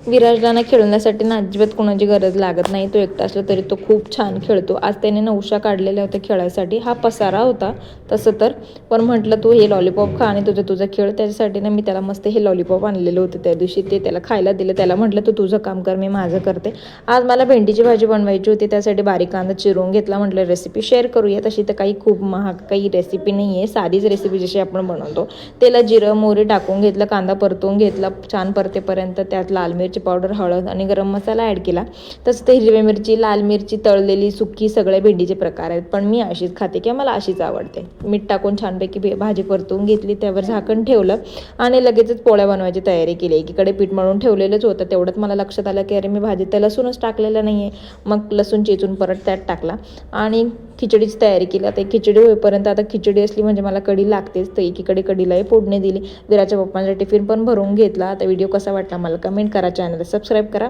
विराजला ना खेळण्यासाठी ना अजिबात कोणाची गरज लागत नाही. तो एकटा असला तरी तो खूप छान खेळतो. आज त्याने नवशा काढलेल्या होत्या खेळायसाठी. हा पसारा होता तसं तर, पण म्हटलं तू हे लॉलीपॉप खा आणि तुझं खेळ. त्याच्यासाठी ना मी त्याला मस्त हे लॉलीपॉप आणलेलं होतं त्या दिवशी, ते त्याला खायला दिलं. त्याला म्हटलं तू तुझं काम कर, मी माझं करते. आज मला भेंडीची भाजी बनवायची होती, त्यासाठी बारीक कांदा चिरून घेतला. म्हटलं रेसिपी शेअर करूया. तशी तर काही खूप महाग काही रेसिपी नाही आहे, साधीच रेसिपी जशी आपण बनवतो. तेला जिरं मोहरी टाकून घेतलं, कांदा परतून घेतला छान परतेपर्यंत. त्यात लाल मिरची पावडर, हळद आणि गरम मसाला ॲड केला. तसं ते हिरवी मिरची, लाल मिरची, तळलेली सुकी सगळे भेंडीचे प्रकार आहेत, पण मी अशीच खाते किंवा मला अशीच आवडते. मीठ टाकून छानपैकी भाजी परतून घेतली, त्यावर झाकण ठेवलं आणि लगेचच पोळ्या बनवायची तयारी केली. एकीकडे पीठ मळून ठेवलेलंच होतं. तेवढंच मला लक्षात आलं की अरे मी भाजीत तर लसूणच टाकलेलं नाही आहे. मग लसूण चेचून परत त्यात टाकला आणि खिचडीची तयारी केली. आता खिचडी होईपर्यंत, आता खिचडी असली म्हणजे मला कढी लागतेच, तर एकीकडे कढीलाही फोडणी दिली. विराच्या पप्पांचा टिफिन पण भरून घेतला. आता व्हिडिओ कसा वाटला मला कमेंट करा, चॅनलला सबस्क्राईब करा.